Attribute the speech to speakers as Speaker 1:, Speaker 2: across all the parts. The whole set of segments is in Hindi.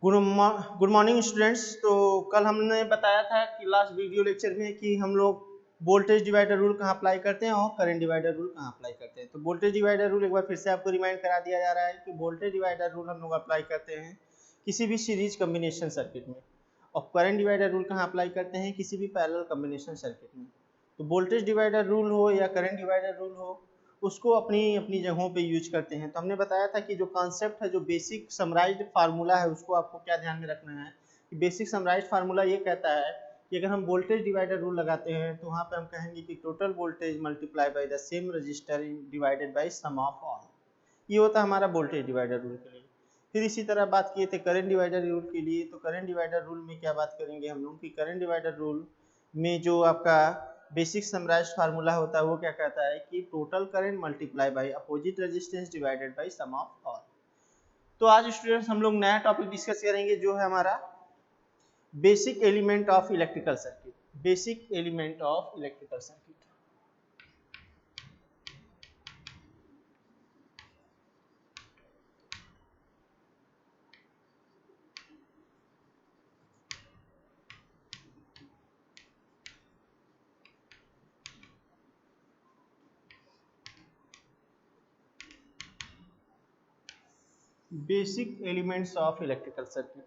Speaker 1: Good morning students. तो कल हमने बताया था कि लास्ट वीडियो लेक्चर में कि हम लोग वोल्टेज डिवाइडर रूल कहाँ अप्लाई करते हैं और करंट डिवाइडर रूल कहाँ अप्लाई करते हैं। तो वोल्टेज डिवाइडर रूल एक बार फिर से आपको रिमाइंड करा दिया जा रहा है कि वोल्टेज डिवाइडर रूल हम लोग अप्लाई करते हैं किसी भी सीरीज कम्बिनेशन सर्किट में, और करंट डिवाइडर रूल कहाँ अप्लाई करते हैं किसी भी पैरेलल कम्बिनेशन सर्किट में। तो वोल्टेज डिवाइडर रूल हो या करंट डिवाइडर रूल हो, उसको अपनी अपनी जगहों पे यूज करते हैं। तो हमने बताया था कि जो कॉन्सेप्ट है, जो बेसिक समराइज्ड फार्मूला है, उसको आपको क्या ध्यान में रखना है कि बेसिक समराइज्ड फार्मूला ये कहता है कि अगर हम वोल्टेज डिवाइडर रूल लगाते हैं तो वहाँ पे हम कहेंगे कि total voltage multiply by the same resistor divided by sum of all. ये होता है हमारा वोल्टेज डिवाइडर रूल के लिए। फिर इसी तरह बात किए थे करंट डिवाइडर रूल के लिए। तो करंट डिवाइडर रूल में क्या बात करेंगे हम लोग कि करंट डिवाइडर रूल में जो आपका बेसिक समराइज्ड फार्मूला होता है वो क्या कहता है कि total current multiply by opposite resistance divided by sum of all. तो आज स्टूडेंट्स हम लोग नया टॉपिक डिस्कस करेंगे जो है हमारा basic element of electrical circuit. Basic element of electrical circuit. Basic elements of electrical circuit.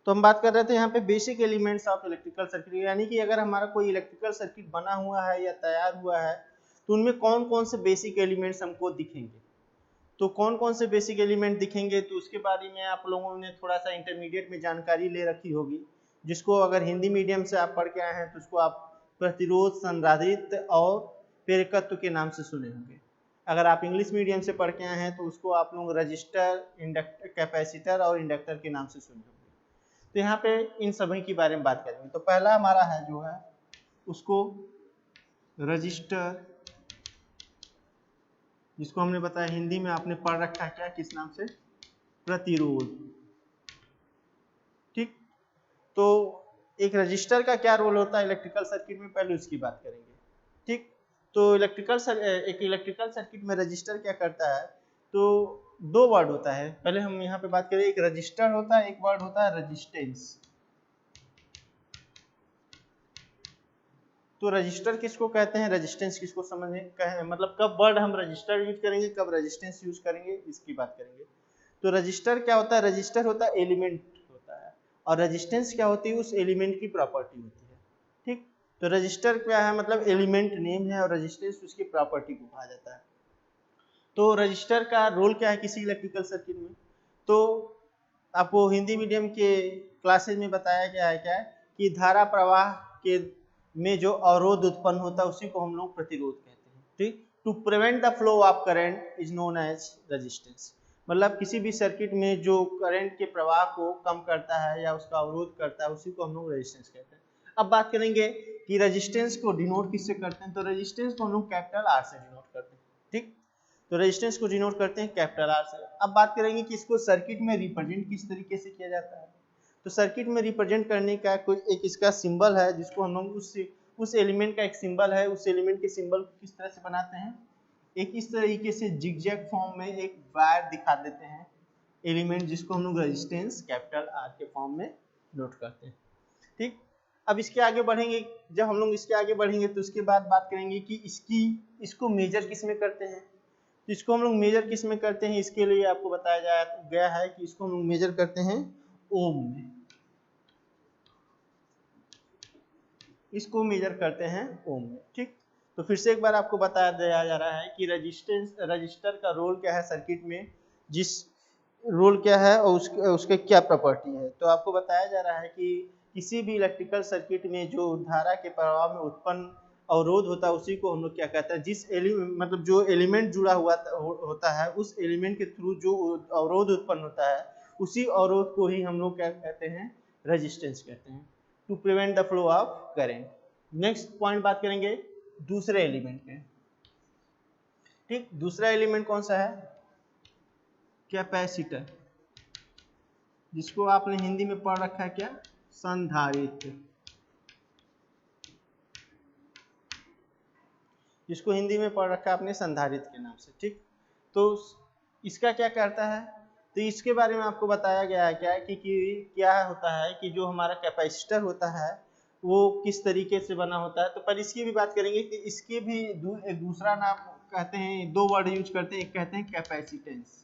Speaker 1: तो हम बात कर रहे थे यहाँ पे basic elements of electrical circuit, यानी कि अगर हमारा कोई इलेक्ट्रिकल सर्किट बना हुआ है या तैयार हुआ है तो उनमें कौन कौन से बेसिक एलिमेंट्स हमको दिखेंगे। तो कौन कौन से बेसिक एलिमेंट दिखेंगे तो उसके बारे में आप लोगों ने थोड़ा सा इंटरमीडिएट में जानकारी ले रखी होगी, जिसको अगर हिंदी मीडियम से आप पढ़ के आए हैं तो उसको आप प्रतिरोध, संधारित्र और प्रेरकत्व के नाम से सुने होंगे। अगर आप इंग्लिश मीडियम से पढ़ के आए हैं तो उसको आप लोग रजिस्टर, इंडक्टर, कैपेसिटर और इंडक्टर के नाम से सुने होंगे। तो यहाँ पे इन सभी के बारे में बात करेंगे। तो पहला हमारा है जो है उसको रजिस्टर, जिसको हमने बताया हिंदी में आपने पढ़ रखा है क्या, किस नाम से, प्रतिरोध। ठीक, तो एक रजिस्टर का क्या रोल होता है इलेक्ट्रिकल सर्किट में, पहले उसकी बात करेंगे। ठीक, तो एक इलेक्ट्रिकल सर्किट में रजिस्टर क्या करता है, तो दो वर्ड होता है। पहले हम यहाँ पे बात करें, एक रजिस्टर होता है, एक वर्ड होता है रजिस्टेंस। तो रजिस्टर किसको कहते हैं, रेजिस्टेंस किसको समझने कहें, मतलब कब वर्ड हम रजिस्टर यूज करेंगे, कब रेजिस्टेंस यूज करेंगे, इसकी बात करेंगे। तो रजिस्टर क्या होता है, रजिस्टर होता है एलिमेंट होता है, और रेजिस्टेंस क्या होती है, उस एलिमेंट की प्रॉपर्टी होती है। ठीक, तो रजिस्टर क्या है, मतलब एलिमेंट नेम है, और रेजिस्टेंस उसकी प्रॉपर्टी को कहा जाता है। तो रजिस्टर का रोल क्या है किसी इलेक्ट्रिकल सर्किट में, तो आपको हिंदी मीडियम के क्लासेज में बताया गया है क्या कि धारा प्रवाह के में जो अवरोध उत्पन्न होता है उसी को हम लोग प्रतिरोध कहते हैं। ठीक, to prevent the flow of current is known as resistance. मतलब किसी भी सर्किट में जो करंट के प्रवाह को कम करता है या उसका अवरोध करता है उसी को हम लोग रेजिस्टेंस कहते हैं। अब बात करेंगे कि रेजिस्टेंस को डिनोट किससे करते हैं, तो रेजिस्टेंस को हम लोग कैपिटल आर से डिनोट करते हैं। ठीक, तो रेजिस्टेंस को डिनोट करते हैं कैपिटल आर से। अब बात करेंगे कि इसको सर्किट में रिप्रेजेंट किस तरीके से किया जाता है। तो सर्किट में रिप्रेजेंट करने का कोई एक इसका सिंबल है, जिसको हम लोग उस एलिमेंट का एक सिंबल है, उस एलिमेंट के सिंबल को किस तरह से बनाते हैं, एक इस तरीके से जिगजैग फॉर्म में एक वायर दिखा देते हैं एलिमेंट, जिसको हम लोग रेजिस्टेंस कैपिटल आर के फॉर्म में नोट करते हैं। ठीक, अब इसके आगे बढ़ेंगे, जब हम लोग इसके आगे बढ़ेंगे तो उसके बाद बात करेंगे कि इसको मेजर किस में करते हैं। तो इसको हम लोग मेजर किस में करते हैं, इसके लिए आपको बताया गया है कि इसको हम लोग मेजर करते हैं ओम में। इसको मेजर करते हैं ओम में। ठीक, तो फिर से एक बार आपको बताया दिया जा रहा है कि रजिस्टर का रोल क्या है सर्किट में, जिस रोल क्या है और उसके क्या प्रॉपर्टी है। तो आपको बताया जा रहा है कि किसी भी इलेक्ट्रिकल सर्किट में जो धारा के प्रवाह में उत्पन्न अवरोध होता है उसी को हम लोग क्या कहते हैं, जिस मतलब जो एलिमेंट जुड़ा हुआ होता है उस एलिमेंट के थ्रू जो अवरोध उत्पन्न होता है उसी अवरोध को ही हम लोग क्या कहते हैं, रेजिस्टेंस कहते हैं, to prevent the flow of current. Next point बात करेंगे दूसरे एलिमेंट में। ठीक, दूसरा एलिमेंट कौन सा है, कैपेसिटर, जिसको आपने हिंदी में पढ़ रखा है क्या, संधारित्र, जिसको हिंदी में पढ़ रखा है आपने संधारित्र के नाम से। ठीक, तो इसका क्या करता है, तो इसके बारे में आपको बताया गया है क्या है कि क्या होता है कि जो हमारा कैपेसिटर होता है वो किस तरीके से बना होता है। तो पर इसकी भी बात करेंगे कि इसके भी एक दूसरा नाम कहते हैं, दो वर्ड यूज करते हैं, एक कहते हैं कैपेसिटेंस,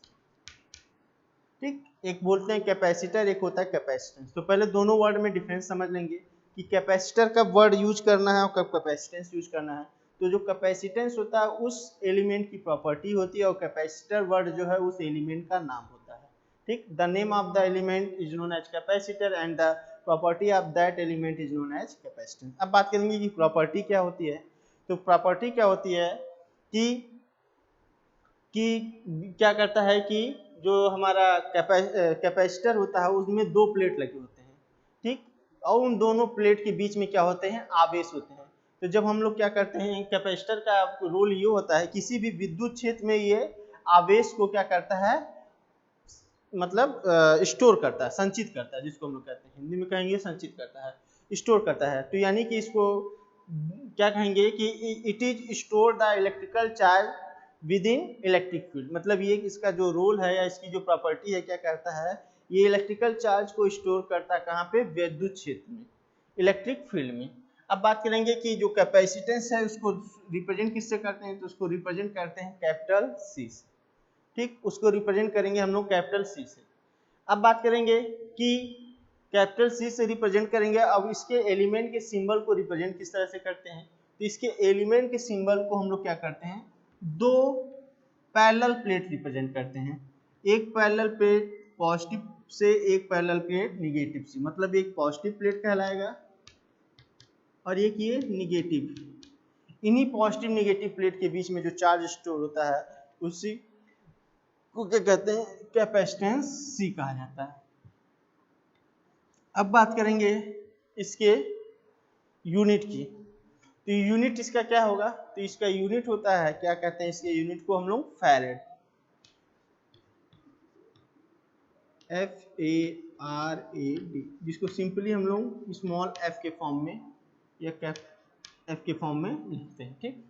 Speaker 1: ठीक, एक बोलते हैं कैपेसिटर, एक होता है कैपेसिटेंस। तो पहले दोनों वर्ड में डिफरेंस समझ लेंगे कि कैपेसिटर कब वर्ड यूज करना है और कब कैपेसिटेंस यूज करना है। तो जो कैपेसिटेंस होता है उस एलिमेंट की प्रॉपर्टी होती है और कैपेसिटर वर्ड जो है उस एलिमेंट का नाम होता है, ठीक। The name of the element is known as capacitor and the property of that element is known as capacitance. अब बात करेंगे कि प्रॉपर्टी क्या होती है। तो प्रॉपर्टी क्या होती है कि क्या करता है कि जो हमारा कैपेसिटर होता है उसमें दो प्लेट लगे होते हैं, ठीक, और उन दोनों प्लेट के बीच में क्या होते हैं, आवेश होते हैं। तो जब हम लोग क्या करते हैं, कैपेसिटर का रोल ये होता है किसी भी विद्युत क्षेत्र में ये आवेश को क्या करता है, मतलब स्टोर करता है, संचित करता है, जिसको हम लोग कहते हैं, हिंदी में कहेंगे संचित करता है, स्टोर करता है। तो यानी कि इसको क्या कहेंगे कि it is store the electrical charge with in electric field. मतलब ये इसका जो रोल है या इसकी जो प्रॉपर्टी है, क्या करता है, ये इलेक्ट्रिकल चार्ज को स्टोर करता है कहाँ पे, विद्युत क्षेत्र में, इलेक्ट्रिक फील्ड में। अब बात करेंगे कि जो कैपेसिटेंस है उसको रिप्रेजेंट किससे करते हैं, तो उसको रिप्रेजेंट करते हैं कैपिटल सी से, ठीक, उसको रिप्रेजेंट करेंगे हम लोग कैपिटल सी से। अब बात करेंगे कि कैपिटल सी से रिप्रेजेंट करेंगे, अब इसके एलिमेंट के सिंबल को रिप्रेजेंट किस तरह से करते हैं। तो इसके एलिमेंट के सिंबल को हम लोग क्या करते हैं, दो पैरेलल प्लेट रिप्रेजेंट करते हैं, एक पैरेलल प्लेट पॉजिटिव से, एक पैरेलल प्लेट निगेटिव से। मतलब एक पॉजिटिव प्लेट कहलाएगा और एक ये निगेटिव। इन्हीं पॉजिटिव निगेटिव प्लेट के बीच में जो चार्ज स्टोर होता है उसी को क्या कहते हैं, कैपेसिटेंस सी कहा जाता है। अब बात करेंगे इसके यूनिट की। तो यूनिट इसका क्या होगा, तो इसका यूनिट होता है, क्या कहते हैं, इसके यूनिट को हम लोग फैरेड, FARAD, जिसको सिंपली हम लोग स्मॉल f के फॉर्म में या f के फॉर्म में लिखते हैं, ठीक,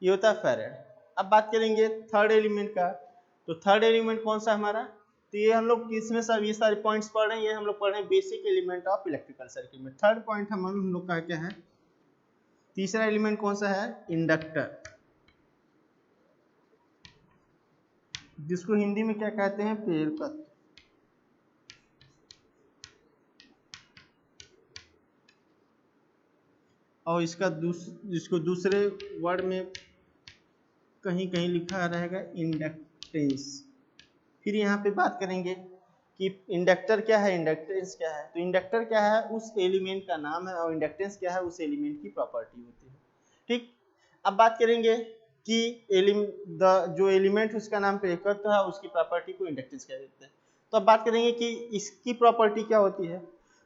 Speaker 1: ये होता है फैरेड। अब बात करेंगे थर्ड एलिमेंट का। तो थर्ड एलिमेंट कौन सा हमारा, तो ये हम लोग किसमें सब ये सारे पॉइंट्स पढ़ रहे हैं, ये हम लोग पढ़ रहे हैं basic element of electrical circuit में। थर्ड पॉइंट हम लोग का क्या है, तीसरा एलिमेंट कौन सा है, इंडक्टर, जिसको हिंदी में क्या कहते हैं, प्रेरक। और इसका जिसको दूसरे वर्ड में कहीं कहीं लिखा रहेगा इंडक्टेंस। फिर यहाँ पे बात करेंगे कि इंडक्टर क्या है, इंडक्टेंस क्या है। तो इंडक्टर क्या है, उस एलिमेंट का नाम है, और इंडक्टेंस क्या है, उस एलिमेंट की प्रॉपर्टी होती है, ठीक। अब बात करेंगे कि जो एलिमेंट उसका नाम प्रेरकत्व है उसकी प्रॉपर्टी को इंडक्टेंस कह देते हैं। तो अब बात करेंगे कि इसकी प्रॉपर्टी क्या होती है।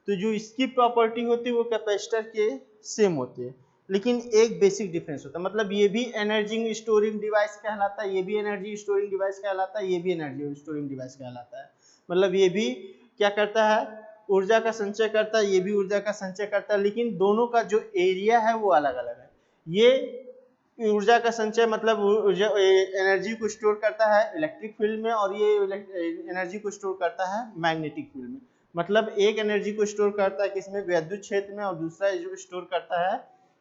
Speaker 1: तो जो इसकी प्रॉपर्टी होती है वो कैपेसिटर के सेम होती है, लेकिन एक बेसिक डिफरेंस होता है। मतलब ये भी एनर्जी स्टोरिंग डिवाइस कहलाता है, ये भी एनर्जी स्टोरिंग डिवाइस कहलाता है, ये भी एनर्जी स्टोरिंग डिवाइस कहलाता है। मतलब ये भी क्या करता है, ऊर्जा का संचय करता है, ये भी ऊर्जा का संचय करता है, लेकिन दोनों का जो एरिया है वो अलग अलग है। ये ऊर्जा का संचय मतलब ऊर्जा एनर्जी को स्टोर करता है इलेक्ट्रिक फील्ड में, और ये एनर्जी को स्टोर करता है मैग्नेटिक फील्ड में। मतलब एक एनर्जी को स्टोर करता है किसमें, विद्युत क्षेत्र में, और दूसरा स्टोर करता है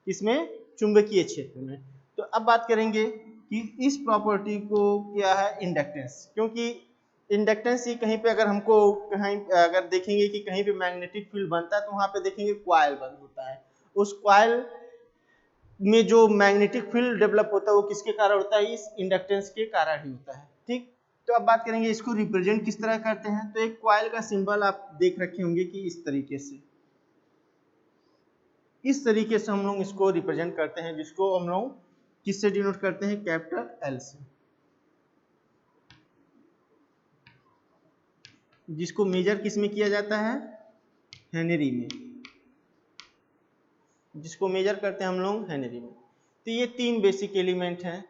Speaker 1: किसमें, चुंबकीय क्षेत्र में। तो अब बात करेंगे कि इस प्रॉपर्टी को क्या है, इंडक्टेंस। क्योंकि इंडक्टेंस ही कहीं पे अगर हमको कहीं अगर देखेंगे कि कहीं पे मैग्नेटिक फील्ड बनता है तो वहां पे देखेंगे कॉइल बंद होता है, उस कॉइल में जो मैग्नेटिक फील्ड डेवलप होता है वो किसके कारण होता है, इस इंडक्टेंस के कारण ही होता है, ठीक। तो अब बात करेंगे इसको रिप्रेजेंट किस तरह करते हैं। तो एक कॉइल का सिंबल आप देख रखे होंगे कि इस तरीके से हम लोग इसको रिप्रेजेंट करते हैं, जिसको हम लोग किससे डिनोट करते हैं, कैपिटल एल से, जिसको मेजर किस में किया जाता है, हेनरी में, जिसको मेजर करते हैं हम लोग हेनरी में। तो ये तीन बेसिक एलिमेंट हैं।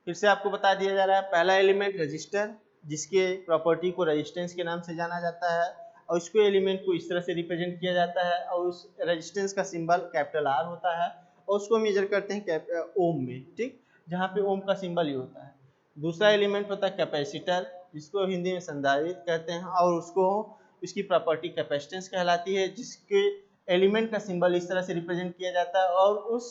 Speaker 1: फिर से आपको बता दिया जा रहा है, पहला एलिमेंट रजिस्टर, जिसके प्रॉपर्टी को रेजिस्टेंस के नाम से जाना जाता है, और उसको एलिमेंट को इस तरह से रिप्रेजेंट किया जाता है, और उस रेजिस्टेंस का सिंबल कैपिटल आर होता है, और उसको मेजर करते हैं ओम में, ठीक, जहाँ पे ओम का सिंबल ये होता है। दूसरा एलिमेंट होता है कैपेसिटर, जिसको हिंदी में संधारित्र कहते हैं, और उसकी प्रॉपर्टी कैपेसिटेंस कहलाती है, जिसके एलिमेंट का सिंबल इस तरह से रिप्रेजेंट किया जाता है, और उस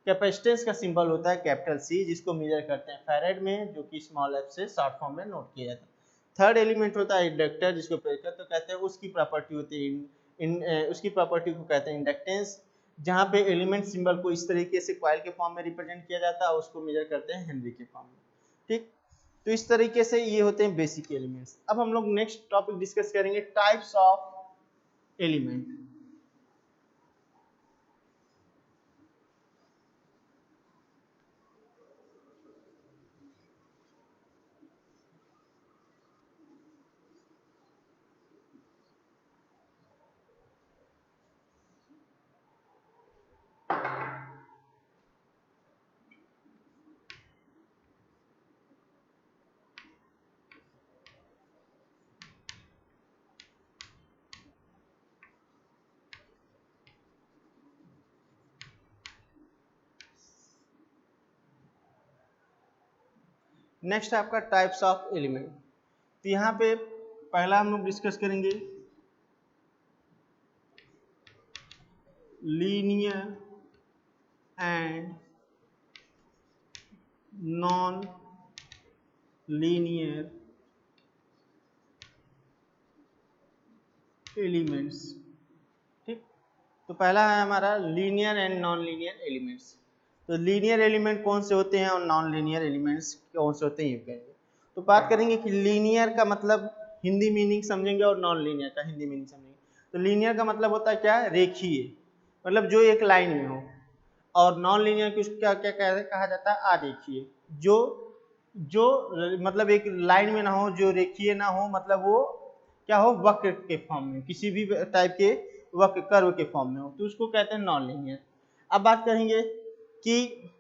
Speaker 1: कैपेसिटेंस का सिंबल होता है कैपिटल सी, जिसको मेजर करते हैं फैराड में, जो कि स्मॉल एफ से शॉर्ट फॉर्म में नोट किया जाता है। थर्ड एलिमेंट होता है इंडक्टर, जिसको प्रेरकत्व तो कहते हैं, उसकी प्रॉपर्टी होती है उसकी प्रॉपर्टी को कहते हैं इंडक्टेंस, जहाँ पे एलिमेंट सिंबल को इस तरीके से कॉइल के फॉर्म में रिप्रेजेंट किया जाता है, उसको मेजर करते हैं हेनरी के फॉर्म में। ठीक, तो इस तरीके से ये होते हैं बेसिक एलिमेंट्स। अब हम लोग नेक्स्ट टॉपिक डिस्कस करेंगे टाइप्स ऑफ एलिमेंट। नेक्स्ट है आपका टाइप्स ऑफ एलिमेंट। तो यहाँ पे पहला हम लोग डिस्कस करेंगे linear and non linear elements. ठीक, तो पहला है हमारा linear and non linear elements. तो लीनियर एलिमेंट कौन से होते हैं और नॉन लीनियर एलिमेंट्स कौन से होते हैं ये कहेंगे। तो बात करेंगे कि लीनियर का मतलब हिंदी मीनिंग समझेंगे और नॉन लीनियर का हिंदी मीनिंग समझेंगे। तो लीनियर का मतलब होता है क्या, रेखीय, मतलब जो एक लाइन में हो, और नॉन लीनियर को क्या क्या कहा जाता है, आरेखीय, जो जो मतलब एक लाइन में ना हो, जो रेखीय ना हो, मतलब वो क्या हो, वक्र के फॉर्म में, किसी भी टाइप के वक्र कर्व के फॉर्म में हो, तो उसको कहते हैं नॉन लीनियर। अब बात करेंगे कि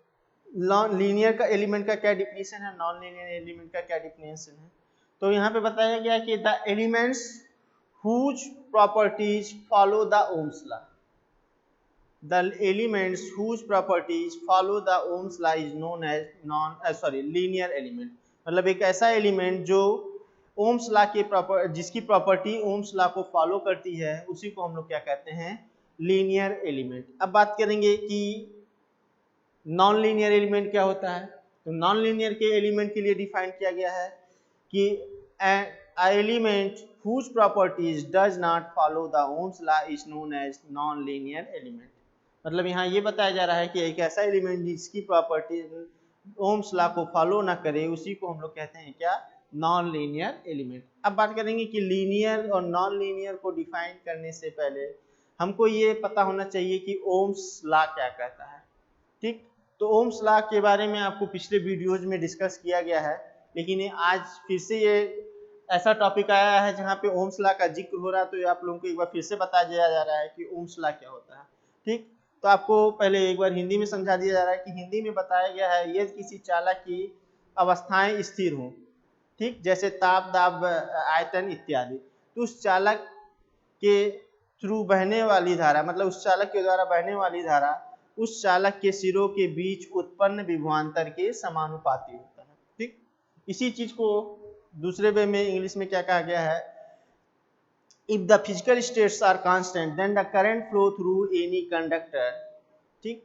Speaker 1: नॉन लीनियर का एलिमेंट का क्या डिफिनेशन है, नॉन लीनियर एलिमेंट का क्या डिफिनेशन है। तो यहाँ पे बताया गया कि the elements whose properties follow the Ohm's law, the elements whose properties follow the Ohm's law is known as linear element। मतलब एक ऐसा एलिमेंट जो ओम्स लॉ के जिसकी प्रॉपर्टी ओम्स लॉ को फॉलो करती है, उसी को हम लोग क्या कहते हैं, लीनियर एलिमेंट। अब बात करेंगे कि नॉन लीनियर एलिमेंट क्या होता है। तो नॉन लीनियर के एलिमेंट के लिए डिफाइन किया गया है कि element whose properties does not follow the Ohm's law is known as non-linear element। मतलब यहाँ ये बताया जा रहा है कि एक ऐसा एलिमेंट जिसकी प्रॉपर्टी ओम्स लॉ को फॉलो ना करे, उसी को हम लोग कहते हैं क्या, नॉन लीनियर एलिमेंट। अब बात करेंगे कि लीनियर और नॉन लीनियर को डिफाइन करने से पहले हमको ये पता होना चाहिए कि ओम्स लॉ क्या कहता है। ठीक, तो ओम्स लॉ के बारे में आपको पिछले वीडियोज में डिस्कस किया गया है, लेकिन आज फिर से ये ऐसा टॉपिक आया है जहाँ पे ओम्स लॉ का जिक्र हो रहा है, तो आप लोगों को एक बार फिर से बता दिया जा रहा है कि ओम्स लॉ क्या होता है। ठीक, तो आपको पहले एक बार हिंदी में समझा दिया जा रहा है कि हिंदी में बताया गया है, यदि किसी चालक की अवस्थाएं स्थिर हों, ठीक, जैसे ताप, दाब, आयतन इत्यादि, तो उस चालक के थ्रू बहने वाली धारा, मतलब उस चालक के द्वारा बहने वाली धारा उस चालक के सिरों के बीच उत्पन्न विभवांतर के समानुपाती होता है। ठीक, इसी चीज को दूसरे वे में इंग्लिश में क्या कहा गया है, if the physical states are constant then the current flow through any conductor, ठीक,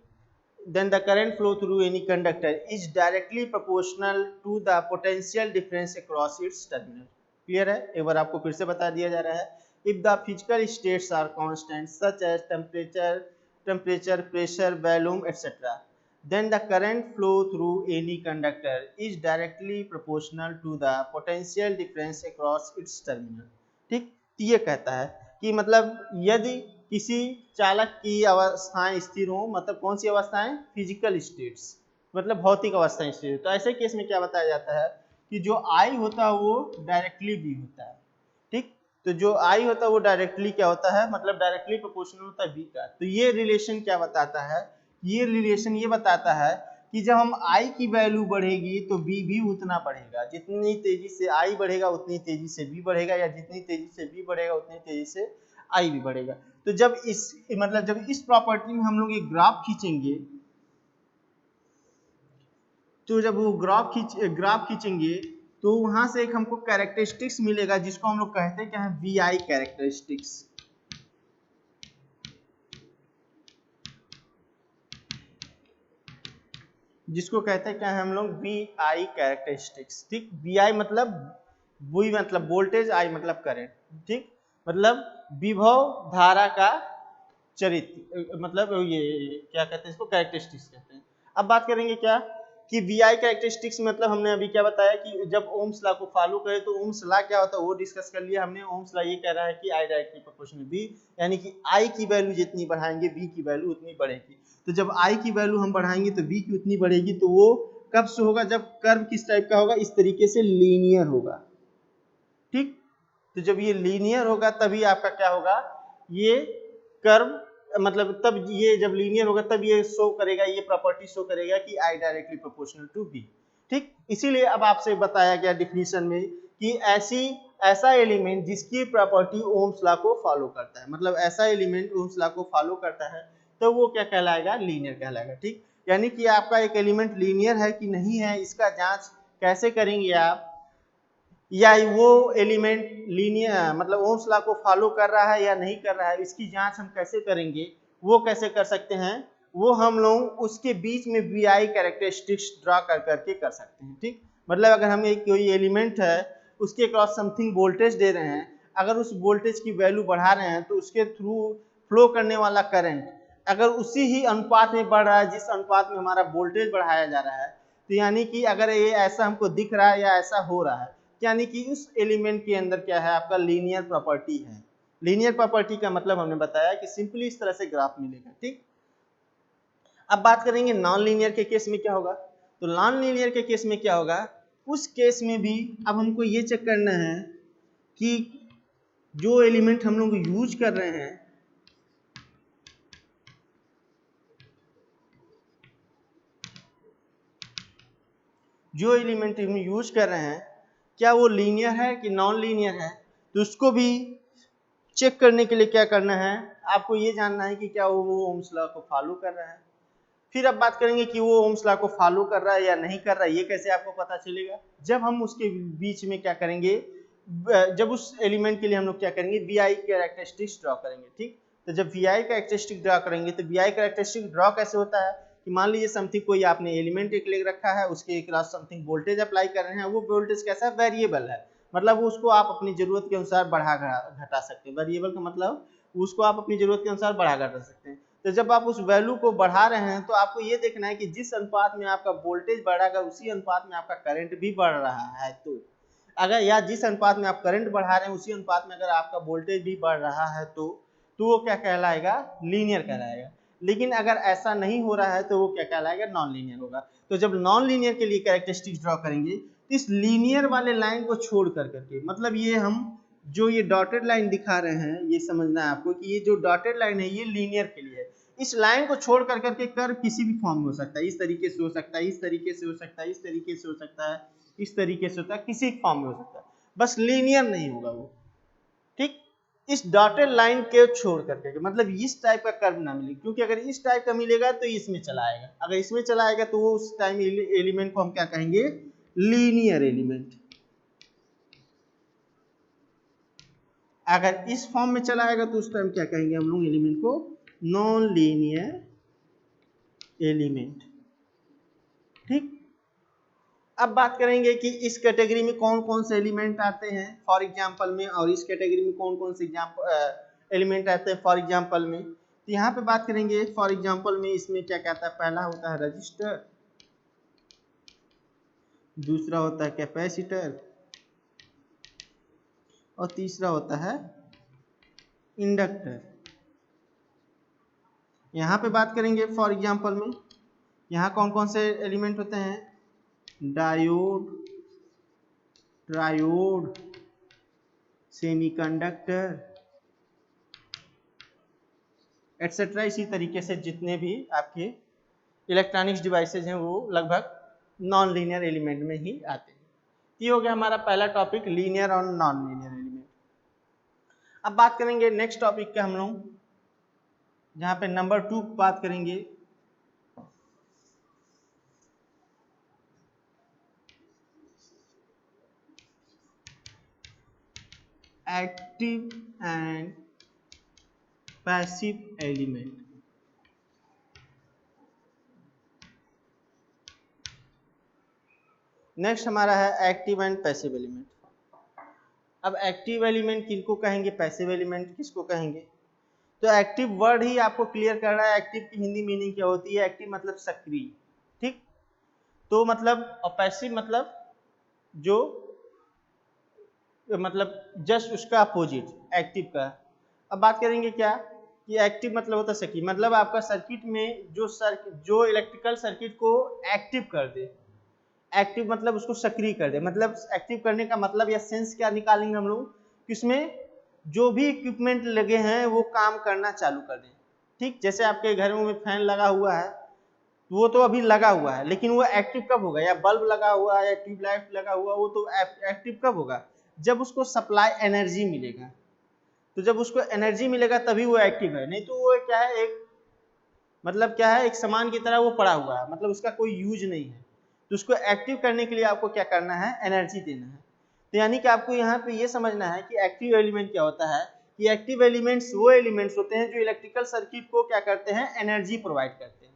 Speaker 1: then the current flow through any conductor is directly proportional to the potential difference across its terminal। Clear है, एक बार आपको फिर से बता दिया जा रहा है, if the physical states are constant such as temperature, pressure, volume, etc., then the current flow through any conductor is directly proportional to the potential difference across its terminal। ठीक, ये कहता है कि मतलब यदि किसी चालक की अवस्थाएं स्थिर हो, मतलब कौन सी अवस्थाएं, फिजिकल स्टेट्स, मतलब भौतिक अवस्थाएं स्थिर, तो ऐसे केस में क्या बताया जाता है कि जो आई होता है वो डायरेक्टली बी होता है। ठीक, तो जो आई होता है वो डायरेक्टली क्या होता है, मतलब डायरेक्टली प्रोपोर्शनल होता है बी का। तो ये रिलेशन क्या बताता है, ये रिलेशन ये बताता है कि जब हम i की वैल्यू बढ़ेगी तो b भी उतना बढ़ेगा, जितनी तेजी से i बढ़ेगा उतनी तेजी से b बढ़ेगा, या जितनी तेजी से b बढ़ेगा उतनी तेजी से i भी बढ़ेगा। तो जब इस प्रॉपर्टी में हम लोग एक ग्राफ खींचेंगे, तो जब वो ग्राफ खींचेंगे तो वहां से एक हमको कैरेक्टरिस्टिक्स मिलेगा जिसको हम लोग कहते हैं क्या है, VI कैरेक्टरिस्टिक्स। जिसको कहते हैं क्या है हम लोग, VI कैरेक्टरिस्टिक्स। ठीक, VI मतलब V मतलब वोल्टेज, I मतलब करंट। ठीक, मतलब विभव धारा का चरित्र, मतलब ये क्या कहते हैं इसको, कैरेक्टरिस्टिक्स कहते हैं। अब बात करेंगे क्या कि VI कैरेक्टरिस्टिक्स मतलब हमने अभी क्या बताया कि जब ओम्स लॉ को फॉलो करें तो ओम्स लॉ क्या होता है वो डिस्कस कर लिया हमने। ओम्स लॉ ये कह रहा है कि I डायरेक्टली प्रोपोर्शनल V, यानी कि I की वैल्यू जितनी बढ़ाएंगे V की वैल्यू उतनी बढ़ेगी। तो जब I की वैल्यू हम बढ़ाएंगे तो V की उतनी बढ़ेगी। तो वो कब से होगा, जब कर्व किस टाइप का होगा, इस तरीके से लीनियर होगा। ठीक, तो जब ये लीनियर होगा तभी आपका क्या होगा, ये कर्व मतलब तब ये जब लीनियर होगा तब ये शो करेगा, ये प्रॉपर्टी शो करेगा कि I directly proportional to V। ठीक, इसीलिए अब आपसे बताया गया डिफिनीशन में कि ऐसा एलिमेंट जिसकी प्रॉपर्टी ओम्स लॉ को फॉलो करता है, मतलब ऐसा एलिमेंट ओम्स लॉ को फॉलो करता है तो वो क्या कहलाएगा, लीनियर कहलाएगा। ठीक, यानी कि आपका एक एलिमेंट लीनियर है कि नहीं है इसका जांच कैसे करेंगे आप, या वो एलिमेंट लीनियर मतलब ओम्स लॉ को फॉलो कर रहा है या नहीं कर रहा है, इसकी जांच हम कैसे करेंगे, वो कैसे कर सकते हैं, वो हम लोग उसके बीच में VI कैरेक्टरिस्टिक्स ड्रा कर करके कर सकते हैं। ठीक, मतलब अगर हम एक कोई एलिमेंट है उसके क्रॉस समथिंग वोल्टेज दे रहे हैं, अगर उस वोल्टेज की वैल्यू बढ़ा रहे हैं तो उसके थ्रू फ्लो करने वाला करंट अगर उसी ही अनुपात में बढ़ रहा है जिस अनुपात में हमारा वोल्टेज बढ़ाया जा रहा है, तो यानी कि अगर ये ऐसा हमको दिख रहा है या ऐसा हो रहा है, यानी कि उस एलिमेंट के अंदर क्या है, आपका लीनियर प्रॉपर्टी है। लीनियर प्रॉपर्टी का मतलब हमने बताया कि सिंपली इस तरह से ग्राफ मिलेगा। ठीक, अब बात करेंगे नॉन लीनियर के केस में क्या होगा। तो नॉन लीनियर के केस में क्या होगा, उस केस में भी अब हमको ये चेक करना है कि जो एलिमेंट हम लोग यूज कर रहे हैं, जो एलिमेंट हम यूज कर रहे हैं क्या वो लीनियर है कि नॉन लीनियर है। तो उसको भी चेक करने के लिए क्या करना है, आपको ये जानना है कि क्या वो ओम्स लॉ को फॉलो कर रहा है। फिर अब बात करेंगे कि वो ओम्स लॉ को फॉलो कर रहा है या नहीं कर रहा है, ये कैसे आपको पता चलेगा, जब हम उसके बीच में क्या करेंगे, जब उस एलिमेंट के लिए हम लोग क्या करेंगे, VI कैरेक्टरिस्टिक्स ड्रॉ करेंगे। ठीक, तो जब VI कैरेक्टरिस्टिक ड्रॉ करेंगे तो VI कैरेक्टरिस्टिक ड्रॉ कैसे होता है कि मान लीजिए समथिंग कोई आपने एलिमेंट एक ले रखा है, उसके क्रॉस समथिंग वोल्टेज अप्लाई कर रहे हैं, वो वोल्टेज कैसा है, वेरिएबल है, मतलब उसको आप अपनी जरूरत के अनुसार बढ़ा घटा सकते हैं। वेरिएबल का मतलब उसको आप अपनी जरूरत के अनुसार बढ़ा घटा सकते हैं। तो जब आप उस वैल्यू को बढ़ा रहे हैं तो आपको ये देखना है कि जिस अनुपात में आपका वोल्टेज बढ़ेगा उसी अनुपात में आपका करंट भी बढ़ रहा है। तो अगर या जिस अनुपात में आप करंट बढ़ा रहे हैं उसी अनुपात में अगर आपका वोल्टेज भी बढ़ रहा है तो वो क्या कहलाएगा, लीनियर कहलाएगा। लेकिन अगर ऐसा नहीं हो रहा है तो वो क्या कहलाएगा, नॉन लीनियर होगा। तो जब नॉन लीनियर के लिए कैरेक्टरिस्टिक्स ड्रॉ करेंगे तो इस लीनियर वाले लाइन को छोड़ करके, मतलब ये हम जो ये डॉटेड लाइन दिखा रहे हैं, ये समझना है आपको कि ये जो डॉटेड लाइन है ये लीनियर के लिए है। इस लाइन को छोड़ करके कर्व किसी भी फॉर्म में हो सकता है, इस तरीके से हो सकता है, इस तरीके से हो सकता है, इस तरीके से हो सकता है, इस तरीके से होता है, किसी फॉर्म में हो सकता है, बस लीनियर नहीं होगा वो। ठीक, इस डॉटेड लाइन के छोड़ करके, मतलब इस टाइप का कर्व ना मिले, क्योंकि अगर इस टाइप का मिलेगा तो इसमें चला आएगा, अगर इसमें चला आएगा तो वो उस टाइम एलिमेंट को हम क्या कहेंगे, लीनियर एलिमेंट। अगर इस फॉर्म में चला आएगा तो उस टाइम क्या कहेंगे हम लोग, एलिमेंट को नॉन लीनियर एलिमेंट। ठीक, अब बात करेंगे कि इस कैटेगरी में कौन कौन से एलिमेंट आते हैं फॉर एग्जांपल में, और इस कैटेगरी में कौन कौन से एलिमेंट आते हैं फॉर एग्जांपल में। तो यहाँ पे बात करेंगे फॉर एग्जांपल में, इसमें क्या कहता है, पहला होता है रजिस्टर, दूसरा होता है कैपेसिटर, और तीसरा होता है इंडक्टर। यहाँ पे बात करेंगे फॉर एग्जांपल में, यहाँ कौन कौन से एलिमेंट होते हैं, डायोड, ट्रायोड, सेमीकंडक्टर एटसेट्रा। इसी तरीके से जितने भी आपके इलेक्ट्रॉनिक्स डिवाइसेज हैं वो लगभग नॉन लीनियर एलिमेंट में ही आते हैं। ये हो गया हमारा पहला टॉपिक, लीनियर और नॉन लीनियर एलिमेंट। अब बात करेंगे नेक्स्ट टॉपिक का हम लोग, जहाँ पे नंबर 2 बात करेंगे, active and passive element. Next हमारा है एक्टिव एंड पैसिव एलिमेंट। अब एक्टिव एलिमेंट किनको कहेंगे, पैसिव एलिमेंट किसको कहेंगे? तो एक्टिव वर्ड ही आपको क्लियर करना है। एक्टिव की हिंदी मीनिंग क्या होती है? एक्टिव मतलब सक्रिय, ठीक। तो मतलब, और पैसिव मतलब जो मतलब जस्ट उसका अपोजिट एक्टिव का। अब बात करेंगे क्या कि एक्टिव मतलब होता है सक्रिय, मतलब आपका सर्किट में जो इलेक्ट्रिकल सर्किट को एक्टिव कर दे। एक्टिव मतलब उसको सक्रिय कर दे, मतलब एक्टिव करने का मतलब या सेंस क्या निकालेंगे हम लोग कि उसमें जो भी इक्विपमेंट लगे हैं वो काम करना चालू कर दें, ठीक। जैसे आपके घर में फैन लगा हुआ है, वो तो अभी लगा हुआ है, लेकिन वो एक्टिव कब होगा? या बल्ब लगा हुआ है या ट्यूबलाइट लगा हुआ, वो तो एक्टिव कब होगा? जब उसको सप्लाई एनर्जी मिलेगा। तो जब उसको एनर्जी मिलेगा तभी वो एक्टिव है, नहीं तो वो क्या है, एक मतलब क्या है, एक सामान की तरह वो पड़ा हुआ है, मतलब उसका कोई यूज नहीं है। तो उसको एक्टिव करने के लिए आपको क्या करना है? एनर्जी देना है। तो यानी कि आपको यहाँ पे ये समझना है कि एक्टिव एलिमेंट क्या होता है, कि एक्टिव एलिमेंट्स वो एलिमेंट्स होते हैं जो इलेक्ट्रिकल सर्किट को क्या करते हैं? एनर्जी प्रोवाइड करते हैं।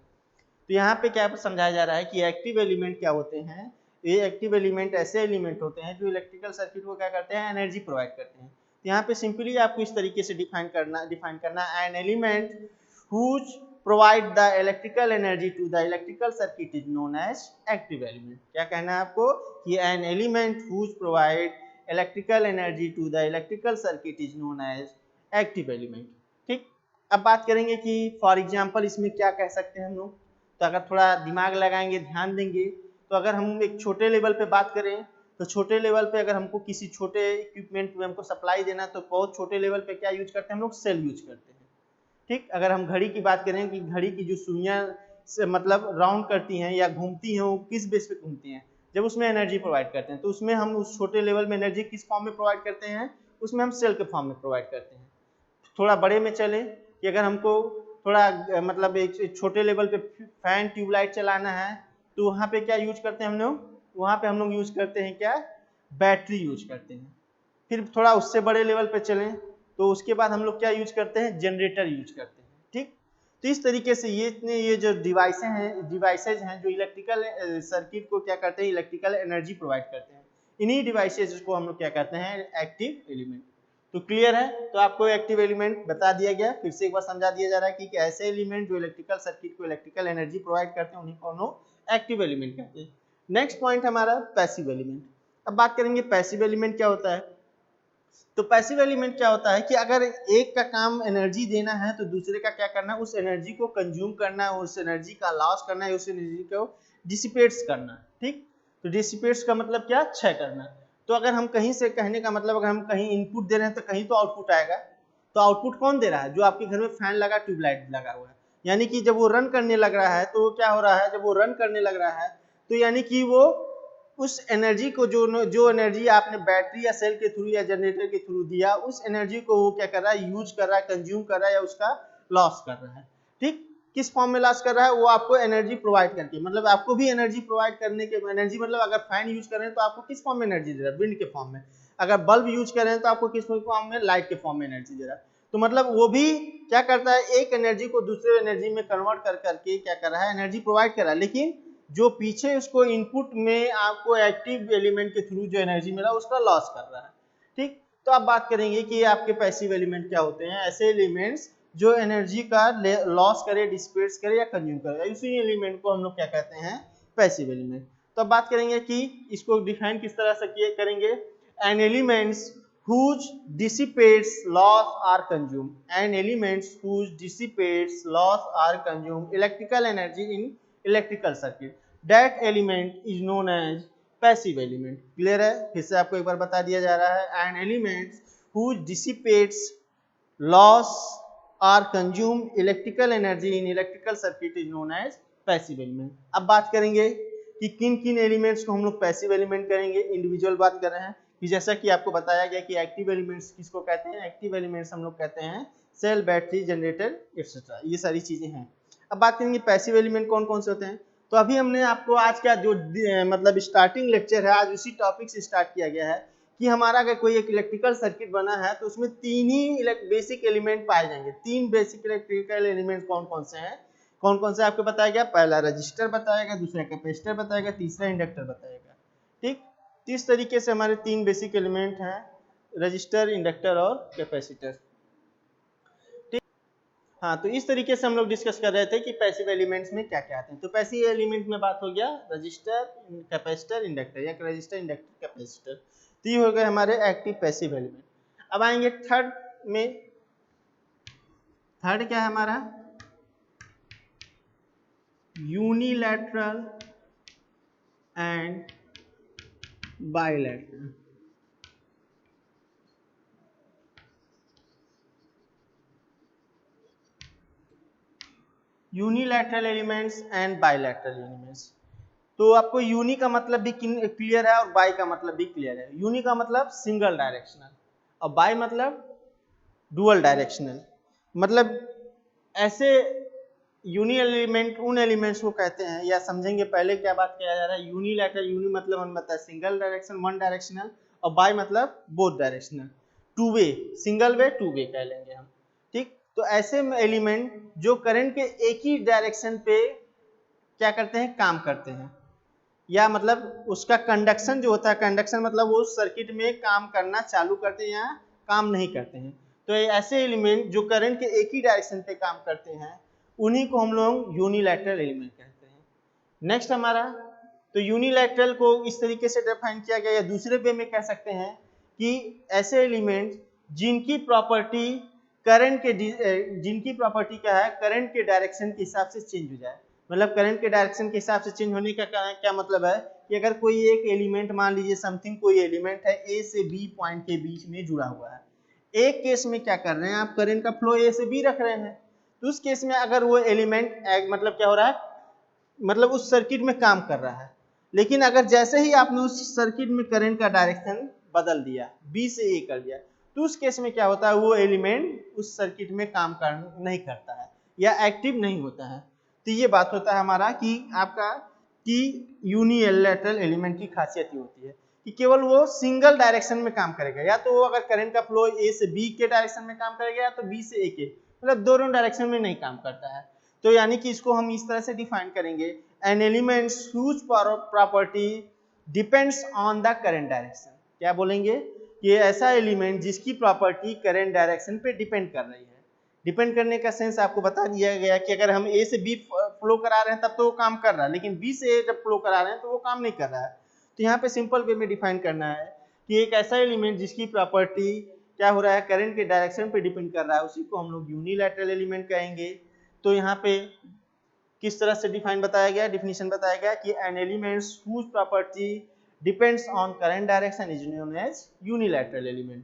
Speaker 1: तो यहाँ पे क्या समझाया जा रहा है कि एक्टिव एलिमेंट क्या होते हैं? ये एक्टिव एलिमेंट ऐसे एलिमेंट होते हैं जो इलेक्ट्रिकल सर्किट को क्या करते हैं? एनर्जी प्रोवाइड करते हैं। तो यहाँ पे सिंपली आपको इस तरीके से डिफाइन करना N element whose provide the electrical energy to the electrical circuit is known as active element। क्या कहना है आपको कि an element whose provide electrical energy to the electrical circuit is known as active element, ठीक। अब बात करेंगे कि फॉर एग्जांपल इसमें क्या कह सकते हैं हम लोग। तो अगर थोड़ा दिमाग लगाएंगे, ध्यान देंगे, तो अगर हम एक छोटे लेवल पे बात करें, तो छोटे लेवल पे अगर हमको किसी छोटे इक्विपमेंट में हमको सप्लाई देना, तो बहुत छोटे लेवल पे क्या यूज करते हैं हम लोग? सेल यूज करते हैं, ठीक। अगर हम घड़ी की बात करें कि घड़ी की जो सुइयां मतलब राउंड करती हैं या घूमती हैं, वो किस बेस पे घूमती हैं? जब उसमें एनर्जी प्रोवाइड करते हैं। तो उसमें हम उस छोटे लेवल में एनर्जी किस फॉर्म में प्रोवाइड करते हैं? उसमें हम सेल के फॉर्म में प्रोवाइड करते हैं। थोड़ा बड़े में चले कि अगर हमको थोड़ा मतलब एक छोटे लेवल पे फैन ट्यूबलाइट चलाना है, तो वहाँ पे क्या यूज करते हैं हम लोग? वहाँ पे हम लोग यूज करते हैं क्या? बैटरी यूज करते हैं। फिर थोड़ा उससे बड़े लेवल पे चलें तो उसके बाद हम लोग क्या यूज करते हैं? जनरेटर यूज करते हैं, ठीक। तो इस तरीके से ये जो डिवाइसेज हैं जो इलेक्ट्रिकल सर्किट को क्या करते हैं? इलेक्ट्रिकल एनर्जी प्रोवाइड करते हैं। इन्हीं डिवाइसेज को हम लोग क्या कहते हैं? Active element. तो क्लियर है? तो आपको एक्टिव एलिमेंट बता दिया गया, फिर से एक बार समझा दिया जा रहा है कि ऐसे एलिमेंट जो इलेक्ट्रिकल सर्किट को इलेक्ट्रिकल एनर्जी प्रोवाइड करते हैं उन्हीं को हम लोग एक्टिव एलिमेंट कहते हैं। नेक्स्ट पॉइंट हमारा पैसिव एलिमेंट। अब बात करेंगे पैसिव एलिमेंट क्या होता है। तो पैसिव एलिमेंट क्या होता है कि अगर एक का काम एनर्जी देना है तो दूसरे का क्या करना है? उस एनर्जी को कंज्यूम करना है, उस एनर्जी का लॉस करना है, उस एनर्जी को डिसिपेट्स करना, ठीक। तो डिसिपेट्स का मतलब क्या? क्षय करना। तो अगर हम कहीं से, कहने का मतलब अगर हम कहीं इनपुट दे रहे हैं तो कहीं तो आउटपुट आएगा। तो आउटपुट कौन दे रहा है? जो आपके घर में फैन लगा, ट्यूबलाइट लगा हुआ है। यानी कि जब वो रन करने लग रहा है तो क्या हो रहा है? जब वो रन करने लग रहा है तो यानी कि वो उस एनर्जी को जो एनर्जी आपने बैटरी या सेल के थ्रू या जनरेटर के थ्रू दिया, उस एनर्जी को वो क्या कर रहा है? यूज कर रहा है, कंज्यूम कर रहा है, या उसका लॉस कर रहा है, ठीक। किस फॉर्म में लॉस कर रहा है? वो आपको एनर्जी प्रोवाइड करके, मतलब आपको भी एनर्जी प्रोवाइड करने के, एनर्जी मतलब अगर फैन यूज कर रहे हैं तो आपको किस फॉर्म में एनर्जी दे रहा है? विंड के फॉर्म में। अगर बल्ब यूज कर रहे हैं तो आपको किस फॉर्म में? लाइट के फॉर्म में एनर्जी दे रहा है। तो मतलब वो भी क्या करता है? एक एनर्जी को दूसरे एनर्जी में कन्वर्ट कर करके क्या कर रहा है? एनर्जी प्रोवाइड कर रहा है। लेकिन जो पीछे उसको इनपुट में आपको एक्टिव एलिमेंट के थ्रू जो एनर्जी मिला उसका लॉस कर रहा है, ठीक। तो अब बात करेंगे कि आपके पैसिव एलिमेंट क्या होते हैं। ऐसे एलिमेंट्स जो एनर्जी का लॉस करे, डिसिपेट्स करे या कंज्यूम करे, इसी एलिमेंट को हम लोग क्या कहते हैं? Passive element. तो अब बात करेंगे कि इसको डिफाइन किस तरह से करेंगे। An elements whose dissipates loss are consumed and elements whose dissipates loss are consumed electrical energy in electrical circuit, that element is known as passive element। Clear है? फिर से आपको एक बार बता दिया जा रहा है, and elements whose dissipates loss are consumed electrical energy in electrical circuit is known as passive element। अब बात करेंगे कि किन किन एलिमेंट्स को हम लोग पैसिव एलिमेंट करेंगे, इंडिविजुअल बात कर रहे हैं। कि जैसा कि आपको बताया गया कि एक्टिव एलिमेंट्स किसको कहते हैं? एक्टिव एलिमेंट्स हम लोग कहते हैं सेल, बैटरी, जनरेटर एक्सेट्रा, ये सारी चीजें हैं। अब बात करेंगे पैसिव एलिमेंट कौन कौन से होते हैं। तो अभी हमने आपको आज का जो मतलब स्टार्टिंग लेक्चर है, आज उसी टॉपिक से स्टार्ट किया गया है कि हमारा अगर कोई एक इलेक्ट्रिकल सर्किट बना है तो उसमें तीन ही बेसिक एलिमेंट पाए जाएंगे। तीन बेसिक इलेक्ट्रिकल एलिमेंट कौन कौन से हैं? कौन कौन से आपको बताया गया? पहला रजिस्टर बताएगा, दूसरा कैपेसिटर बताएगा, तीसरा इंडक्टर बताएगा। ठीक, तो इस तरीके से हमारे तीन बेसिक एलिमेंट हैं, रजिस्टर, इंडक्टर और कैपेसिटर। हाँ, तो इस तरीके से हम लोग डिस्कस कर रहे थे कि पैसिव एलिमेंट्स में क्या क्या आते हैं। तो पैसिव एलिमेंट में बात हो गया रजिस्टर, कैपेसिटर, इंडक्टर, या रजिस्टर, इंडक्टर, कैपेसिटर। तो ये हो गए हमारे एक्टिव पैसिव एलिमेंट। अब आएंगे थर्ड में। थर्ड क्या है हमारा? Unilateral and bilateral. Unilateral elements and bilateral elements. तो आपको यूनि का मतलब भी क्लियर है और बाई का मतलब भी क्लियर है। यूनि का मतलब सिंगल डायरेक्शनल और बाई मतलब डुअल डायरेक्शनल। मतलब ऐसे यूनि एलिमेंट उन एलिमेंट्स को कहते हैं, या समझेंगे पहले क्या बात किया जा रहा है। यूनिलैटरल, यूनि मतलब हम बताया सिंगल डायरेक्शन, वन डायरेक्शनल, और बाई मतलब both directional, two way, single way, two way कह लेंगे हम। ठीक, तो ऐसे एलिमेंट जो करंट के एक ही डायरेक्शन पे क्या करते हैं? काम करते हैं, या मतलब उसका कंडक्शन जो होता है, कंडक्शन मतलब वो सर्किट में काम करना चालू करते हैं या काम नहीं करते हैं। तो ऐसे एलिमेंट जो करंट के एक ही डायरेक्शन पे काम करते हैं उन्हीं को हम लोग यूनिलैटरल एलिमेंट कहते हैं। नेक्स्ट हमारा, तो यूनिलैटरल को इस तरीके से डिफाइन किया गया, या दूसरे वे में कह सकते हैं कि ऐसे एलिमेंट जिनकी प्रॉपर्टी करंट के जिनकी प्रॉपर्टी क्या है? करंट के डायरेक्शन के हिसाब से चेंज हो जाए। मतलब करंट के डायरेक्शन के हिसाब से चेंज होने का क्या मतलब है कि अगर कोई एक एलिमेंट, मान लीजिए समथिंग कोई एलिमेंट है ए से बी पॉइंट के बीच में जुड़ा हुआ है। एक केस में क्या कर रहे हैं आप? करंट का फ्लो ए से बी रख रहे हैं। तो उस केस में अगर वो एलिमेंट मतलब क्या हो रहा है? मतलब उस सर्किट में काम कर रहा है। लेकिन अगर जैसे ही आपने उस सर्किट में करंट का डायरेक्शन बदल दिया, बी से ए कर दिया, तो उस केस में क्या होता है? वो एलिमेंट उस सर्किट में काम नहीं करता है या एक्टिव नहीं होता है। तो ये बात होता है हमारा कि आपका कि यूनिलैटरल एलिमेंट की खासियत ये होती है कि केवल वो सिंगल डायरेक्शन में काम करेगा। या तो वो अगर करंट का फ्लो ए से बी के डायरेक्शन में काम करेगा, या तो बी से ए के, मतलब दोनों डायरेक्शन में नहीं काम करता है। तो यानी कि इसको हम इस तरह से डिफाइन करेंगे, an element whose property depends on the current direction. क्या बोलेंगे? कि ऐसा एलिमेंट जिसकी प्रॉपर्टी करंट डायरेक्शन पे डिपेंड कर रही है। डिपेंड करने का सेंस आपको बता दिया गया कि अगर हम ए से बी फ्लो करा रहे हैं तब तो वो काम कर रहा है, लेकिन बी से ए जब फ्लो करा रहे हैं तो वो काम नहीं कर रहा है। तो यहाँ पे सिंपल वे में डिफाइन करना है कि एक ऐसा एलिमेंट जिसकी प्रॉपर्टी क्या हो रहा है? करंट के डायरेक्शन पे डिपेंड कर रहा है, उसी को हम लोग यूनिलैटरल एलिमेंट कहेंगे। तो यहाँ पे किस तरह से डिफाइन बताया गया, डिफिनीशन बताया गया कि an elements whose property depends on current direction is known as unilateral element.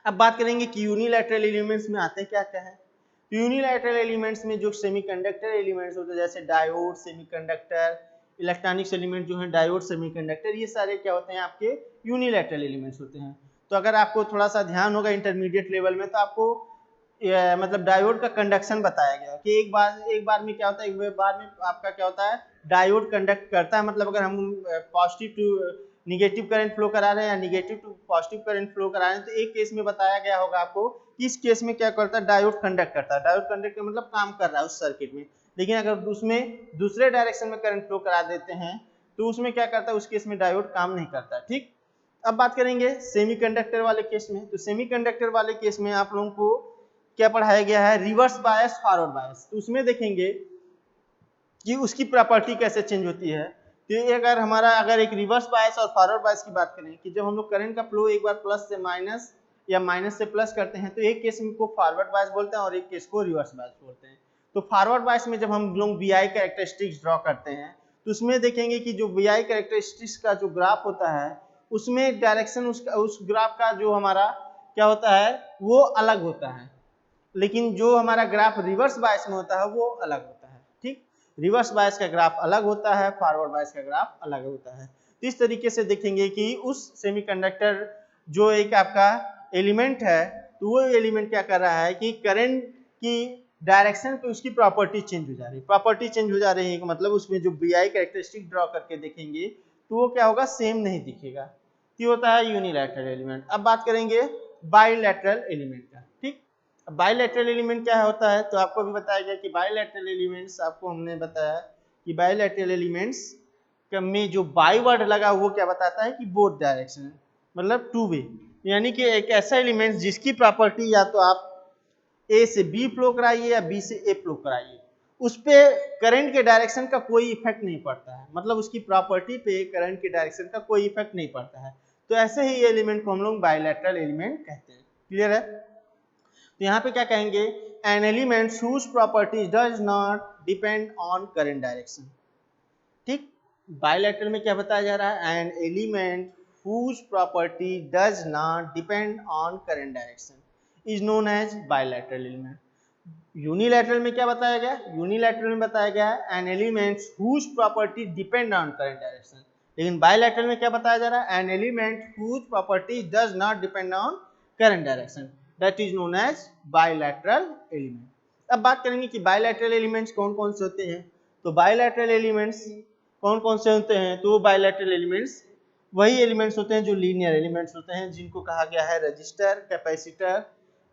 Speaker 1: अब बात करेंगे कि यूनिलैटरल एलिमेंट्स में आते क्या क्या है। तो यूनिलैटरल एलिमेंट्स में जो सेमीकंडक्टर एलिमेंट्स होते हैं, जैसे डायोड, सेमीकंडक्टर, इलेक्ट्रॉनिक्स एलिमेंट जो है डायोड, सेमीकंडक्टर, ये सारे क्या होते हैं? आपके यूनिलैटरल एलिमेंट्स होते हैं। तो अगर आपको थोड़ा सा ध्यान होगा इंटरमीडिएट लेवल में, तो आपको मतलब डायोड का कंडक्शन बताया गया कि एक बार में क्या होता है, एक बार में आपका क्या होता है? डायोड कंडक्ट करता है। मतलब अगर हम positive to negative current flow करा रहे हैं या negative to positive current flow करा रहे हैं, तो एक केस में बताया गया होगा आपको कि इस केस में क्या करता है? डायोड कंडक्ट करता है। डायोड कंडक्ट का मतलब काम कर रहा है उस सर्किट में। लेकिन अगर उसमें दूसरे डायरेक्शन में करंट फ्लो करा देते हैं तो उसमें क्या करता है? उस केस में डायोड काम नहीं करता। ठीक, अब बात करेंगे सेमीकंडक्टर वाले केस में। तो सेमीकंडक्टर वाले केस में आप लोगों को क्या पढ़ाया गया है? Reverse bias, forward bias. तो उसमें देखेंगे कि उसकी प्रॉपर्टी कैसे चेंज होती है। तो अगर हमारा एक रिवर्स बायस और फॉरवर्ड बायस की बात करें कि जब हम लोग करंट का फ्लो एक बार प्लस से माइनस या माइनस से प्लस करते हैं, तो एक केस को फॉरवर्ड बायस बोलते हैं और एक केस को रिवर्स बायस बोलते हैं। तो फॉरवर्ड बायस में जब हम लोग वी आई कैरेक्टरिस्टिक्स ड्रॉ करते हैं, तो उसमें देखेंगे कि जो वी आई कैरेक्टरिस्टिक्स का जो ग्राफ होता है, उसमें डायरेक्शन उस ग्राफ का जो हमारा क्या होता है? वो अलग होता है। लेकिन जो हमारा ग्राफ रिवर्स बायस में होता है वो अलग होता है। ठीक, रिवर्स बायस का ग्राफ अलग होता है, फॉरवर्ड बायस का ग्राफ अलग होता है। तो इस तरीके से देखेंगे कि उस सेमीकंडक्टर जो एक आपका एलिमेंट है, तो वो एलिमेंट क्या कर रहा है कि करंट की डायरेक्शन पे उसकी प्रॉपर्टी चेंज हो जा रही है। प्रॉपर्टी चेंज हो जा रही है मतलब उसमें जो बी आई कैरेक्टरिस्टिक ड्रॉ करके देखेंगे तो वो क्या होगा? सेम नहीं दिखेगा। ये होता है यूनिलैटरल एलिमेंट। अब बात करेंगे बाइलैटरल एलिमेंट का। ठीक, अब बाइलैटरल एलिमेंट क्या होता है, तो आपको भी बताया गया कि बाइलैटरल एलिमेंट्स, आपको हमने बताया कि बाइलैटरल एलिमेंट्स में जो बाई वर्ड लगा वो क्या बताता है कि बोथ डायरेक्शन, मतलब टू वे, यानी कि एक ऐसा एलिमेंट जिसकी प्रॉपर्टी या तो आप ए से बी फ्लो कराइए या बी से ए फ्लो कराइए, उस पे करंट के डायरेक्शन का कोई इफेक्ट नहीं पड़ता है, मतलब उसकी प्रॉपर्टी पे करंट के डायरेक्शन का कोई इफेक्ट नहीं पड़ता है। तो ऐसे ही एलिमेंट को हम लोग बाइलैटरल एलिमेंट कहते हैं। क्लियर है? तो यहाँ पे क्या कहेंगे, N element whose properties does not depend on current direction। ठीक, बाइलैटरल में क्या बताया जा रहा है, an element whose property does not depend on current direction is known as bilateral element। Unilateral में क्या बताया गया, यूनिलैटरल में बताया गया an elements whose property depend on current direction, लेकिन बाइलैटरल में क्या बताया जा रहा है, an element whose property does not depend on current direction that is known as bilateral element। अब बात करेंगे कि बाइलैटरल एलिमेंट्स कौन कौन से होते हैं। तो बाइलैटरल एलिमेंट्स कौन कौन से होते हैं, तो बाइलैटरल एलिमेंट्स वही एलिमेंट्स होते हैं जो लीनियर एलिमेंट्स होते हैं, जिनको कहा गया है रजिस्टर, कैपेसिटर,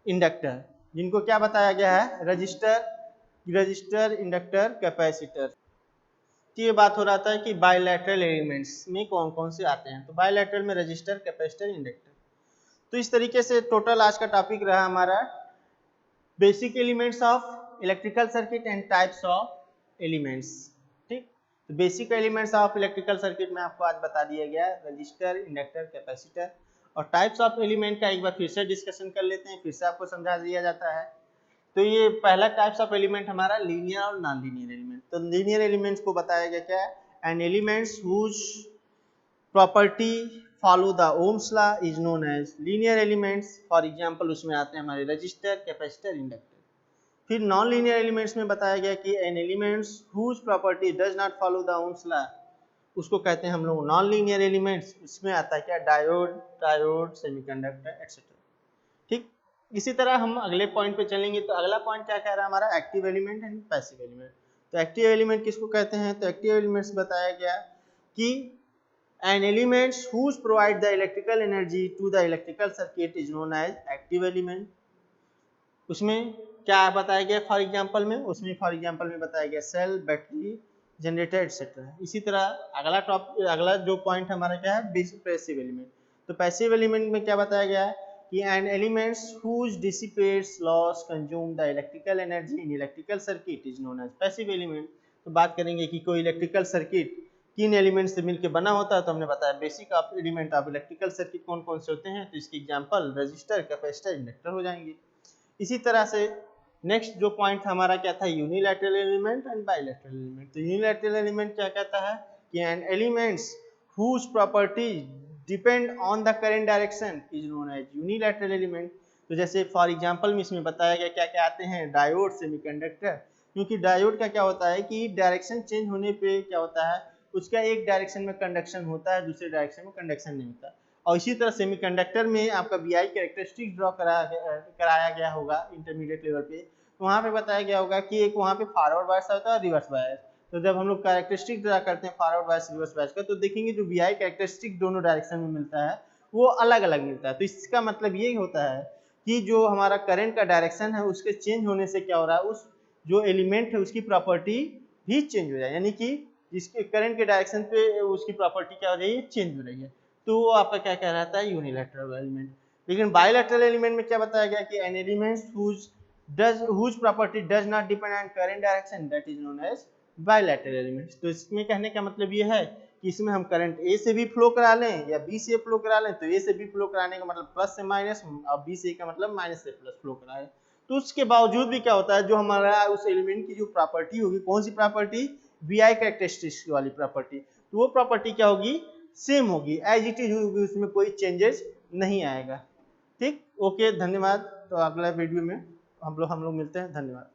Speaker 1: इंडक्टर, जिनको क्या बताया गया है, रजिस्टर, इंडक्टर, कैपेसिटर। तो ये बात हो रहा था कि बाइलैटरल एलिमेंट्स में कौन कौन से आते हैं, तो बाइलैटरल में रजिस्टर, कैपेसिटर, इंडक्टर। तो इस तरीके से टोटल आज का टॉपिक रहा हमारा basic elements of electrical circuit and types of elements. ठीक, तो basic elements of electrical circuit में आपको आज बता दिया गया रजिस्टर, इंडक्टर, कैपेसिटर, और टाइप्स ऑफ एलिमेंट का एक बार फिर से डिस्कशन कर लेते हैं, फिर से आपको समझा दिया जाता है। तो ये पहला टाइप्स ऑफ एलिमेंट हमारा लीनियर और नॉन लीनियर एलिमेंट। तो लीनियर एलिमेंट्स को बताया गया क्या है, and elements whose property follow the Ohm's law is known as linear elements. For example उसमें आते हैं हमारे रजिस्टर, कैपेसिटर, इंडक्टर। फिर नॉन लीनियर एलिमेंट्स में बताया गया कि an elements whose property does not follow the Ohm's law, उसको कहते हैं हम लोग नॉन लीनियर एलिमेंट्स। उसमें आता है क्या, डायोड, ट्रायोड, सेमीकंडक्टर, एटसेट्रा। ठीक, इसी तरह हम अगले पॉइंट पे चलेंगे। तो अगला पॉइंट क्या कह रहा है हमारा, active element and passive element. तो एक्टिव एलिमेंट किसको कहते हैं, तो एक्टिव एलिमेंट्स बताया गया कि an elements whose provide the electrical energy to the electrical circuit is known as active element. उसमें क्या बताया गया फॉर एग्जांपल में, उसमें फॉर एग्जांपल में बताया गया सेल, बैटरी, जनरेटर, एटसेट्रा। इसी तरह अगला जो पॉइंट हमारा क्या है, पैसिव एलिमेंट। तो पैसिव एलिमेंट में क्या बताया गया है कि an elements whose dissipates loss consume the electrical energy in electrical circuit is known as passive element। तो बात करेंगे कि कोई इलेक्ट्रिकल सर्किट किन एलिमेंट से मिलकर बना होता है, तो हमने बताया basic of element of electrical circuit कौन कौन से होते हैं, तो इसके एग्जांपल रजिस्टर, कैपेसिटर, इंडक्टर हो जाएंगे। इसी तरह से नेक्स्ट जो पॉइंट हमारा क्या था, unilateral element and bilateral element. तो यूनिलैटरल एलिमेंट क्या कहता है कि an elements whose property depend on the current direction is known as unilateral element। तो जैसे फॉर एग्जांपल में इसमें बताया गया क्या क्या आते हैं, डायोड, सेमीकंडक्टर। क्योंकि डायोड का क्या होता है कि डायरेक्शन चेंज होने पे क्या होता है, उसका एक डायरेक्शन में कंडक्शन होता है, दूसरे डायरेक्शन में कंडक्शन नहीं होता। और इसी तरह सेमीकंडक्टर में आपका वीआई कैरेक्टरिस्टिक ड्रॉ कराया गया होगा इंटरमीडिएट लेवल पे, तो वहाँ पे बताया गया होगा कि एक वहाँ पे फॉरवर्ड बायस होता है और रिवर्स बायस। तो जब हम लोग कैरेक्टरिस्टिक ड्रा करते हैं फॉरवर्ड बायस, रिवर्स बायस का, तो देखेंगे जो वीआई कैरेक्टरिस्टिक दोनों डायरेक्शन में मिलता है वो अलग अलग मिलता है। तो इसका मतलब ये होता है कि जो हमारा करंट का डायरेक्शन है उसके चेंज होने से क्या हो रहा है, उस जो एलिमेंट है उसकी प्रॉपर्टी भी चेंज हो जाए, यानी कि जिसके करंट के डायरेक्शन पे उसकी प्रॉपर्टी क्या हो रही है, चेंज हो रही है। तो वो आपका क्या कह रहा है, यूनिलैटरल एलिमेंट। लेकिन बाइलैटरल एलिमेंट में क्या बताया गया कि an elements whose property does not depend on current direction that is known as bilateral elements। तो इसमें कहने का मतलब ये है कि इसमें हम करंट ए से भी फ्लो करा लें या बी से फ्लो करा लें। तो ए से बी फ्लो कराने का मतलब प्लस से माइनस, और बी से का मतलब माइनस से प्लस फ्लो कराए। तो उसके बावजूद भी क्या होता है, जो हमारा उस एलिमेंट की जो प्रॉपर्टी होगी, कौन सी प्रॉपर्टी, वीआई कैरेक्टरिस्टिक्स वाली प्रॉपर्टी, तो वो प्रॉपर्टी क्या होगी, सेम होगी, एज इट इज होगी, उसमें कोई चेंजेस नहीं आएगा। ठीक, ओके, धन्यवाद। तो अगला वीडियो में हम लोग मिलते हैं, धन्यवाद।